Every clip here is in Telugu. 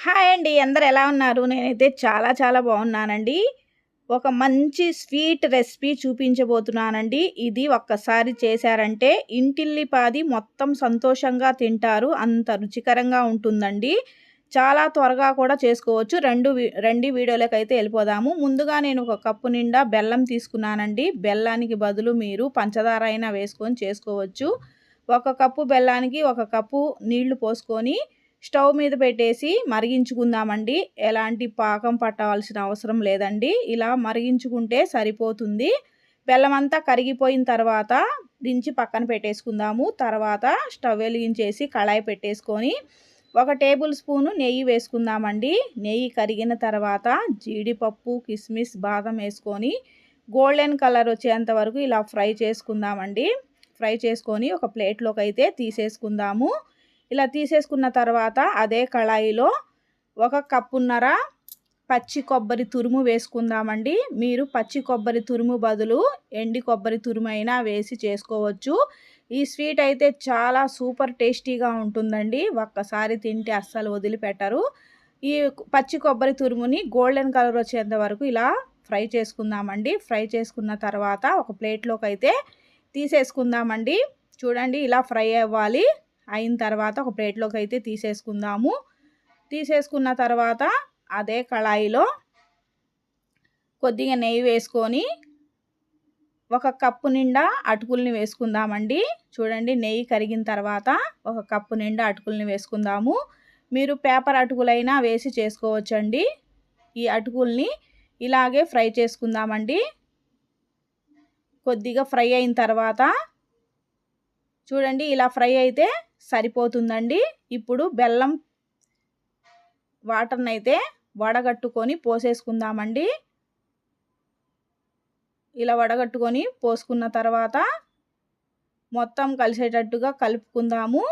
హాయ్ అండి. అందరూ ఎలా ఉన్నారు? నేనైతే చాలా చాలా బాగున్నానండి. ఒక మంచి స్వీట్ రెసిపీ చూపించబోతున్నానండి. ఇది ఒక్కసారి చేశారంటే ఇంటిల్లిపాది మొత్తం సంతోషంగా తింటారు. అంత రుచికరంగా ఉంటుందండి. చాలా త్వరగా కూడా చేసుకోవచ్చు. రండి వీడియోలోకైతే వెళ్ళిపోదాము. ముందుగా నేను ఒక కప్పు నిండా బెల్లం తీసుకున్నానండి. బెల్లానికి బదులు మీరు పంచదార అయినా వేసుకొని చేసుకోవచ్చు. ఒక కప్పు బెల్లానికి ఒక కప్పు నీళ్లు పోసుకొని స్టవ్ మీద పెట్టేసి మరిగించుకుందామండి. ఎలాంటి పాకం పట్టవలసిన అవసరం లేదండి. ఇలా మరిగించుకుంటే సరిపోతుంది. బెల్లం అంతా కరిగిపోయిన తర్వాత దించి పక్కన పెట్టేసుకుందాము. తర్వాత స్టవ్ వెలిగించేసి కళాయి పెట్టేసుకొని 1 టేబుల్ స్పూను నెయ్యి వేసుకుందామండి. నెయ్యి కరిగిన తర్వాత జీడిపప్పు, కిస్మిస్, బాదం వేసుకొని గోల్డెన్ కలర్ వచ్చేంత వరకు ఇలా ఫ్రై చేసుకుందామండి. ఫ్రై చేసుకొని ఒక ప్లేట్లోకి అయితే తీసేసుకుందాము. ఇలా తీసేసుకున్న తర్వాత అదే కళాయిలో 1 కప్పున్నర పచ్చి కొబ్బరి తురుము వేసుకుందామండి. మీరు పచ్చి కొబ్బరి తురుము బదులు ఎండి కొబ్బరి తురుము అయినా వేసి చేసుకోవచ్చు. ఈ స్వీట్ అయితే చాలా సూపర్ టేస్టీగా ఉంటుందండి. ఒక్కసారి తింటే అస్సలు వదిలిపెట్టరు. ఈ పచ్చి కొబ్బరి తురుముని గోల్డెన్ కలర్ వచ్చేంత వరకు ఇలా ఫ్రై చేసుకుందామండి. ఫ్రై చేసుకున్న తర్వాత ఒక ప్లేట్లోకి అయితే తీసేసుకుందామండి. చూడండి ఇలా ఫ్రై అవ్వాలి. అయిన తర్వాత ఒక ప్లేట్లోకి అయితే తీసేసుకుందాము. తీసేసుకున్న తర్వాత అదే కళాయిలో కొద్దిగా నెయ్యి వేసుకొని 1 కప్పు నిండా అటుకుల్ని వేసుకుందామండి. చూడండి నెయ్యి కరిగిన తర్వాత 1 కప్పు నిండా అటుకుల్ని వేసుకుందాము. మీరు పేపర్ అటుకులైనా వేసి చేసుకోవచ్చండి. ఈ అటుకుల్ని ఇలాగే ఫ్రై చేసుకుందామండి. కొద్దిగా ఫ్రై అయిన తర్వాత చూడండి ఇలా ఫ్రై అయితే సరిపోతుందండి. ఇప్పుడు బెల్లం వాటర్ని అయితే వడగట్టుకొని పోసేసుకుందామండి. ఇలా వడగట్టుకొని పోసుకున్న తర్వాత మొత్తం కలిసేటట్టుగా కలుపుకుందాము.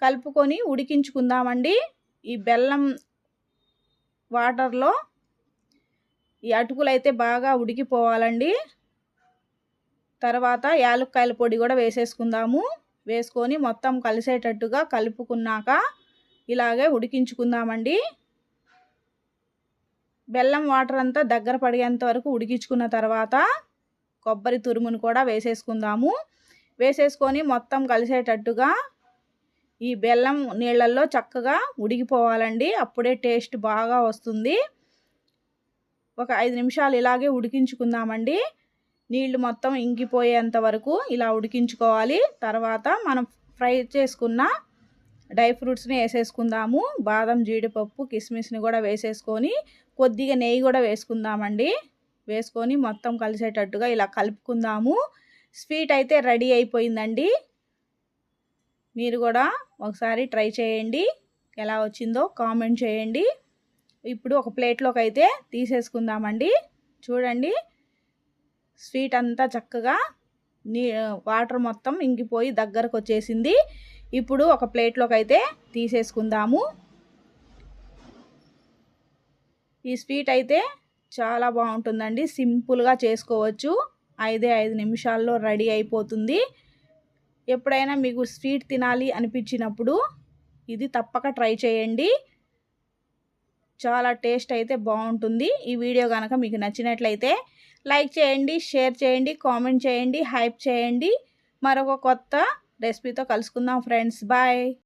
కలుపుకొని ఉడికించుకుందామండి. ఈ బెల్లం వాటర్లో ఈ అటుకులు అయితే బాగా ఉడికిపోవాలండి. తర్వాత యాలక్కాయల పొడి కూడా వేసేసుకుందాము. వేసుకొని మొత్తం కలిసేటట్టుగా కలుపుకున్నాక ఇలాగే ఉడికించుకుందామండి. బెల్లం వాటర్ అంతా దగ్గర పడేంత వరకు ఉడికించుకున్న తర్వాత కొబ్బరి తురుమును కూడా వేసేసుకుందాము. వేసేసుకొని మొత్తం కలిసేటట్టుగా ఈ బెల్లం నీళ్ళల్లో చక్కగా ఉడికిపోవాలండి. అప్పుడే టేస్ట్ బాగా వస్తుంది. ఒక 5 నిమిషాలు ఇలాగే ఉడికించుకుందామండి. నీళ్లు మొత్తం ఇంకిపోయేంత వరకు ఇలా ఉడికించుకోవాలి. తర్వాత మనం ఫ్రై చేసుకున్న డ్రై ఫ్రూట్స్ని వేసేసుకుందాము. బాదం, జీడిపప్పు, కిస్మిస్ని కూడా వేసేసుకొని కొద్దిగా నెయ్యి కూడా వేసుకుందామండి. వేసుకొని మొత్తం కలిసేటట్టుగా ఇలా కలుపుకుందాము. స్వీట్ అయితే రెడీ అయిపోయిందండి. మీరు కూడా ఒకసారి ట్రై చేయండి. ఎలా వచ్చిందో కామెంట్ చేయండి. ఇప్పుడు ఒక ప్లేట్లోకి అయితే తీసేసుకుందామండి. చూడండి స్వీట్ అంతా చక్కగా వాటర్ మొత్తం ఇంకిపోయి దగ్గరకు వచ్చేసింది. ఇప్పుడు ఒక ప్లేట్లోకి అయితే తీసేసుకుందాము. ఈ స్వీట్ అయితే చాలా బాగుంటుందండి. సింపుల్గా చేసుకోవచ్చు. 5 నిమిషాల్లో రెడీ అయిపోతుంది. ఎప్పుడైనా మీకు స్వీట్ తినాలి అనిపించినప్పుడు ఇది తప్పక ట్రై చేయండి. చాలా టేస్ట్ అయితే బాగుంటుంది. ఈ వీడియో కనుక మీకు నచ్చినట్లయితే లైక్ చేయండి, షేర్ చేయండి, కామెంట్ చేయండి, హైప్ చేయండి. మరొక కొత్త రెసిపీతో కలుసుకుందాం ఫ్రెండ్స్. బాయ్.